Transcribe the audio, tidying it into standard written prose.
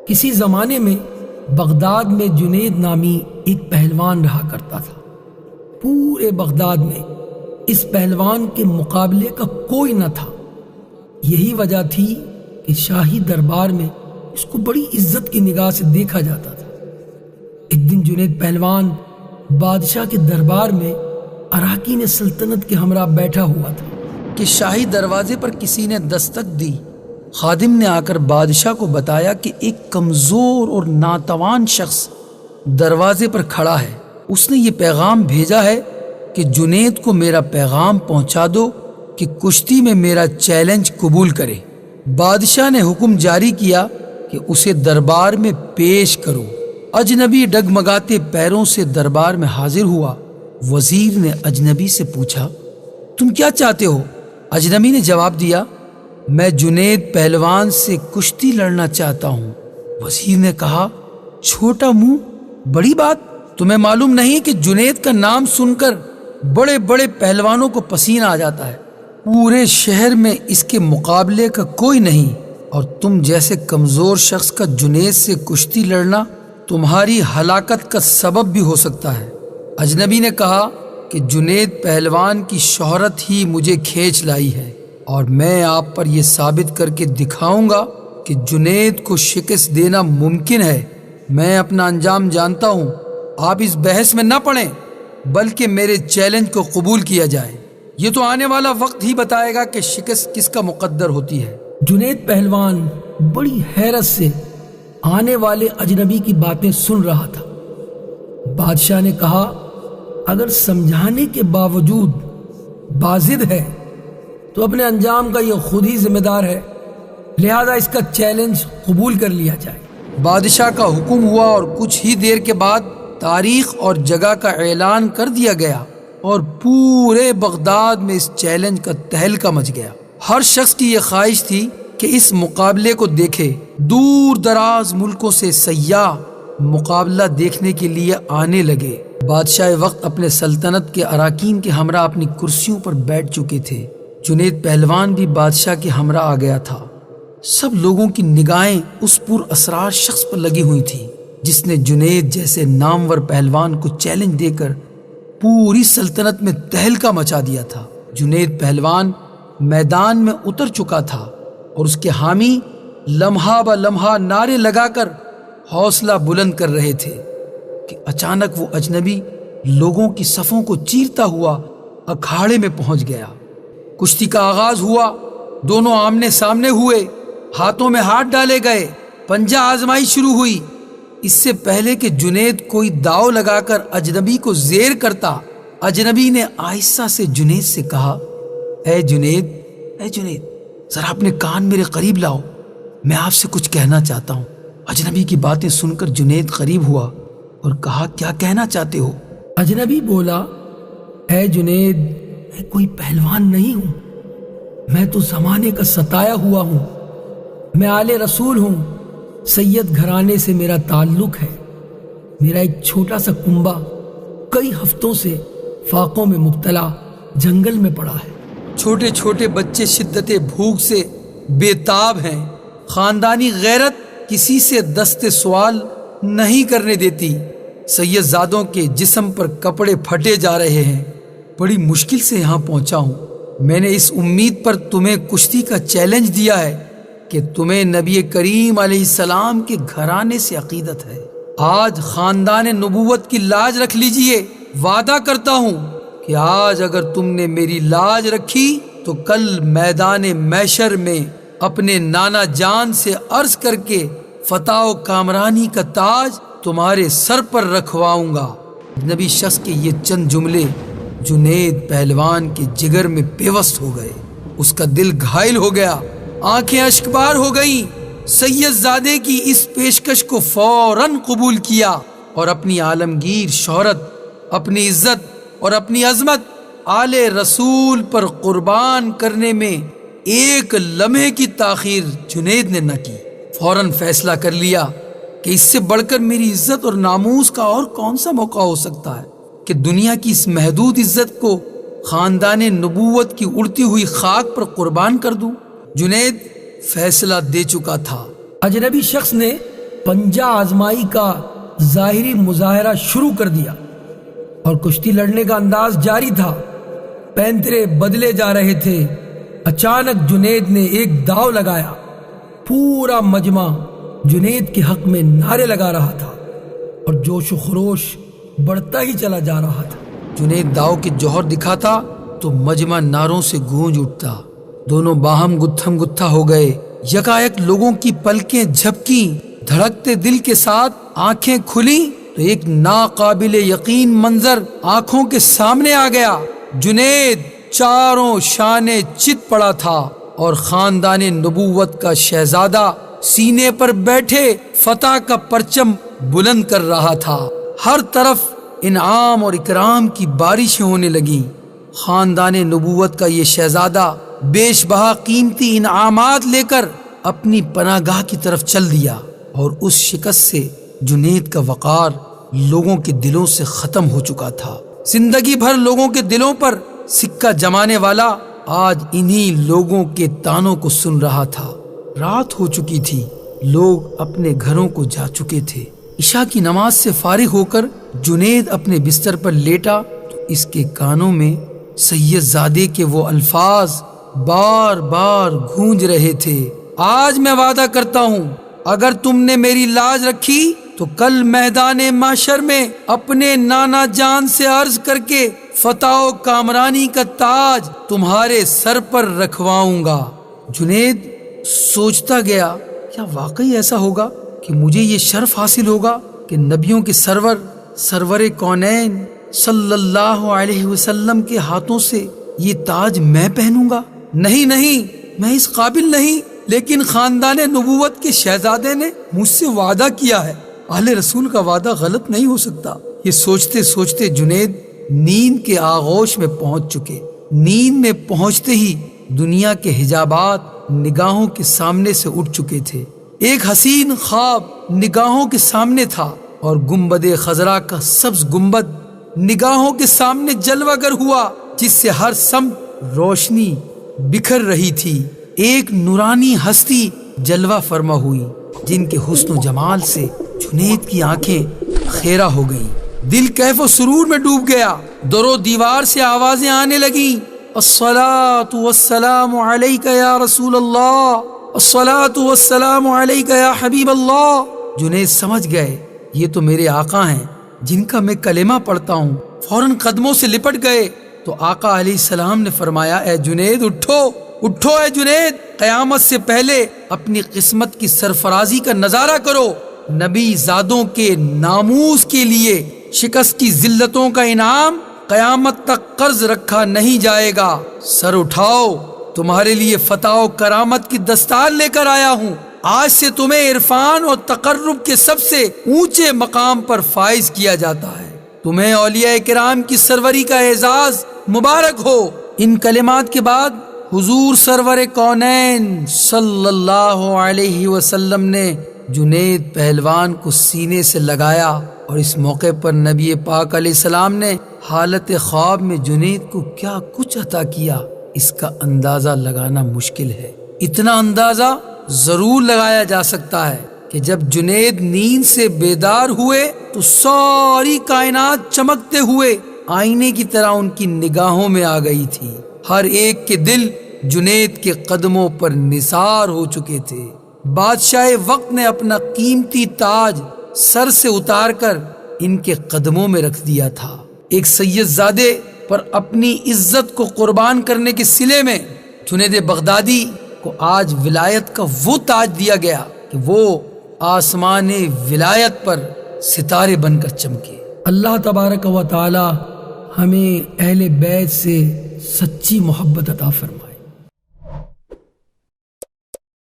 کسی زمانے میں بغداد میں جنید نامی ایک پہلوان رہا کرتا تھا۔ پورے بغداد میں اس پہلوان کے مقابلے کا کوئی نہ تھا۔ یہی وجہ تھی کہ شاہی دربار میں اس کو بڑی عزت کی نگاہ سے دیکھا جاتا تھا۔ ایک دن جنید پہلوان بادشاہ کے دربار میں اراکین سلطنت کے ہمراہ بیٹھا ہوا تھا کہ شاہی دروازے پر کسی نے دستک دی۔ خادم نے آ کر بادشاہ کو بتایا کہ ایک کمزور اور ناتوان شخص دروازے پر کھڑا ہے۔ اس نے یہ پیغام بھیجا ہے کہ جنید کو میرا پیغام پہنچا دو کہ کشتی میں میرا چیلنج قبول کرے۔ بادشاہ نے حکم جاری کیا کہ اسے دربار میں پیش کرو۔ اجنبی ڈگمگاتے پیروں سے دربار میں حاضر ہوا۔ وزیر نے اجنبی سے پوچھا، تم کیا چاہتے ہو؟ اجنبی نے جواب دیا، میں جنید پہلوان سے کشتی لڑنا چاہتا ہوں۔ وزیر نے کہا، چھوٹا منہ، بڑی بات، تمہیں معلوم نہیں کہ جنید کا نام سن کر بڑے بڑے پہلوانوں کو پسینہ آ جاتا ہے۔ پورے شہر میں اس کے مقابلے کا کوئی نہیں، اور تم جیسے کمزور شخص کا جنید سے کشتی لڑنا تمہاری ہلاکت کا سبب بھی ہو سکتا ہے۔ اجنبی نے کہا کہ جنید پہلوان کی شہرت ہی مجھے کھینچ لائی ہے، اور میں آپ پر یہ ثابت کر کے دکھاؤں گا کہ جنید کو شکست دینا ممکن ہے۔ میں اپنا انجام جانتا ہوں، آپ اس بحث میں نہ پڑیں، بلکہ میرے چیلنج کو قبول کیا جائے۔ یہ تو آنے والا وقت ہی بتائے گا کہ شکست کس کا مقدر ہوتی ہے۔ جنید پہلوان بڑی حیرت سے آنے والے اجنبی کی باتیں سن رہا تھا۔ بادشاہ نے کہا، اگر سمجھانے کے باوجود باضد ہے تو اپنے انجام کا یہ خود ہی ذمہ دار ہے، لہذا اس کا چیلنج قبول کر لیا جائے۔ بادشاہ کا حکم ہوا اور کچھ ہی دیر کے بعد تاریخ اور جگہ کا اعلان کر دیا گیا، اور پورے بغداد میں اس چیلنج کا تہلکہ مچ گیا۔ ہر شخص کی یہ خواہش تھی کہ اس مقابلے کو دیکھے۔ دور دراز ملکوں سے سیاح مقابلہ دیکھنے کے لیے آنے لگے۔ بادشاہ وقت اپنے سلطنت کے اراکین کے ہمراہ اپنی کرسیوں پر بیٹھ چکے تھے۔ جنید پہلوان بھی بادشاہ کے ہمراہ آ گیا تھا۔ سب لوگوں کی نگاہیں اس پر اسرار شخص پر لگی ہوئی تھی جس نے جنید جیسے نامور پہلوان کو چیلنج دے کر پوری سلطنت میں تہلکہ مچا دیا تھا۔ جنید پہلوان میدان میں اتر چکا تھا اور اس کے حامی لمحہ بہ لمحہ نعرے لگا کر حوصلہ بلند کر رہے تھے کہ اچانک وہ اجنبی لوگوں کی صفوں کو چیرتا ہوا اکھاڑے میں پہنچ گیا۔ کشتی کا آغاز ہوا، دونوں آمنے سامنے ہوئے، ہاتھوں میں ہاتھ ڈالے گئے، پنجہ آزمائی شروع ہوئی۔ اس سے پہلے کہ جنید کوئی داؤ لگا کر اجنبی کو زیر کرتا، اجنبی نے آہستہ سے جنید سے کہا، اے جنید ذرا اپنے کان میرے قریب لاؤ، میں آپ سے کچھ کہنا چاہتا ہوں۔ اجنبی کی باتیں سن کر جنید قریب ہوا اور کہا، کیا کہنا چاہتے ہو؟ اجنبی بولا، اے جنید، میں کوئی پہلوان نہیں ہوں، میں تو زمانے کا ستایا ہوا ہوں، میں آل رسول ہوں، سید گھرانے سے میرا تعلق ہے۔ میرا ایک چھوٹا سا کنبہ کئی ہفتوں سے فاقوں میں مبتلا جنگل میں پڑا ہے۔ چھوٹے چھوٹے بچے شدت بھوک سے بے تاب ہیں۔ خاندانی غیرت کسی سے دست سوال نہیں کرنے دیتی۔ سید زادوں کے جسم پر کپڑے پھٹے جا رہے ہیں۔ بڑی مشکل سے یہاں پہنچا ہوں۔ میں نے اس امید پر تمہیں کشتی کا چیلنج دیا ہے کہ تمہیں نبی کریم علیہ السلام کے گھرانے سے عقیدت ہے۔ آج خاندان نبوت کی لاج رکھ لیجئے۔ وعدہ کرتا ہوں کہ آج اگر تم نے میری لاج رکھی تو کل میدان محشر میں اپنے نانا جان سے عرض کر کے فتح و کامرانی کا تاج تمہارے سر پر رکھواؤں گا۔ نبی شخص کے یہ چند جملے جنید پہلوان کے جگر میں پیوست ہو گئے۔ اس کا دل گھائل ہو گیا، آنکھیں اشکبار ہو گئیں۔ سید زادے کی اس پیشکش کو فوراً قبول کیا اور اپنی عالمگیر شہرت، اپنی عزت اور اپنی عظمت آل رسول پر قربان کرنے میں ایک لمحے کی تاخیر جنید نے نہ کی۔ فوراً فیصلہ کر لیا کہ اس سے بڑھ کر میری عزت اور ناموس کا اور کون سا موقع ہو سکتا ہے کہ دنیا کی اس محدود عزت کو خاندان نبوت کی اڑتی ہوئی خاک پر قربان کر دوں۔ جنید فیصلہ دے چکا تھا۔ اجنبی شخص نے پنجہ آزمائی کا ظاہری مظاہرہ شروع کر دیا اور کشتی لڑنے کا انداز جاری تھا۔ پینترے بدلے جا رہے تھے۔ اچانک جنید نے ایک داؤ لگایا۔ پورا مجمع جنید کے حق میں نعرے لگا رہا تھا اور جوش و خروش بڑھتا ہی چلا جا رہا تھا۔ جنید داؤ کے جوہر دکھاتا تو مجمع نعروں سے گونج اٹھتا۔ دونوں باہم گتھم گتھا ہو گئے۔ یکایک لوگوں کی پلکیں جھپکیں، دھڑکتے دل کے ساتھ آنکھیں کھلیں تو ایک ناقابل یقین منظر آنکھوں کے سامنے آ گیا۔ جنید چاروں شانے چت پڑا تھا اور خاندان نبوت کا شہزادہ سینے پر بیٹھے فتح کا پرچم بلند کر رہا تھا۔ ہر طرف انعام اور اکرام کی بارشیں ہونے لگیں۔ خاندان نبوت کا یہ شہزادہ بیش بہا قیمتی انعامات لے کر اپنی پناہ گاہ کی طرف چل دیا، اور اس شکست سے جنید کا وقار لوگوں کے دلوں سے ختم ہو چکا تھا۔ زندگی بھر لوگوں کے دلوں پر سکہ جمانے والا آج انہی لوگوں کے تانوں کو سن رہا تھا۔ رات ہو چکی تھی، لوگ اپنے گھروں کو جا چکے تھے۔ عشاء کی نماز سے فارغ ہو کر جنید اپنے بستر پر لیٹا تو اس کے کانوں میں سید زادے کے وہ الفاظ بار بار گونج رہے تھے: آج میں وعدہ کرتا ہوں اگر تم نے میری لاج رکھی تو کل میدان محشر میں اپنے نانا جان سے عرض کر کے فتح و کامرانی کا تاج تمہارے سر پر رکھواؤں گا۔ جنید سوچتا گیا، کیا واقعی ایسا ہوگا کہ مجھے یہ شرف حاصل ہوگا کہ نبیوں کے سرور کونین صلی اللہ علیہ وسلم کے ہاتھوں سے یہ تاج میں پہنوں گا؟ نہیں، میں اس قابل نہیں، لیکن خاندان نبوت کے شہزادے نے مجھ سے وعدہ کیا ہے، اہل رسول کا وعدہ غلط نہیں ہو سکتا۔ یہ سوچتے سوچتے جنید نیند کے آغوش میں پہنچ چکے۔ نیند میں پہنچتے ہی دنیا کے حجابات نگاہوں کے سامنے سے اٹھ چکے تھے۔ ایک حسین خواب نگاہوں کے سامنے تھا اور گنبد خضرا کا سبز گنبد نگاہوں کے سامنے جلوہ گر ہوا، جس سے ہر سمت روشنی بکھر رہی تھی۔ ایک نورانی ہستی جلوہ فرما ہوئی، جن کے حسن و جمال سے جنید کی آنکھیں خیرہ ہو گئیں۔ دل کیف و سرور میں ڈوب گیا۔ در و دیوار سے آوازیں آنے لگیں: الصلاۃ والسلام علیک یا رسول اللہ، الصلاۃ والسلام علیک یا حبیب اللہ۔ جنید سمجھ گئے یہ تو میرے آقا ہیں جن کا میں کلمہ پڑھتا ہوں۔ فوراً قدموں سے لپٹ گئے تو آقا علیہ السلام نے فرمایا: اے جنید اٹھو اے جنید، قیامت سے پہلے اپنی قسمت کی سرفرازی کا نظارہ کرو۔ نبی زادوں کے ناموس کے لیے شکست کی ذلتوں کا انعام قیامت تک قرض رکھا نہیں جائے گا۔ سر اٹھاؤ، تمہارے لیے فتح و کرامت کی دستار لے کر آیا ہوں۔ آج سے تمہیں عرفان اور تقرب کے سب سے اونچے مقام پر فائز کیا جاتا ہے۔ تمہیں اولیاء کرام کی سروری کا اعزاز مبارک ہو۔ ان کلمات کے بعد حضور سرور کونین صلی اللہ علیہ وسلم نے جنید پہلوان کو سینے سے لگایا، اور اس موقع پر نبی پاک علیہ السلام نے حالت خواب میں جنید کو کیا کچھ عطا کیا، اس کا اندازہ لگانا مشکل ہے۔ اتنا اندازہ ضرور لگایا جا سکتا ہے کہ جب جنید نیند سے بیدار ہوئے تو ساری کائنات چمکتے ہوئے آئینے کی طرح ان کی نگاہوں میں آ گئی تھی۔ ہر ایک کے دل جنید کے قدموں پر نثار ہو چکے تھے۔ بادشاہ وقت نے اپنا قیمتی تاج سر سے اتار کر ان کے قدموں میں رکھ دیا تھا۔ ایک سید زادے پر اپنی عزت کو قربان کرنے کے صلے میں جنید بغدادی کو آج ولایت کا وہ تاج دیا گیا کہ وہ آسمان ولایت پر ستارے بن کر چمکے۔ اللہ تبارک و تعالی ہمیں اہل بیت سے سچی محبت عطا فرمائے۔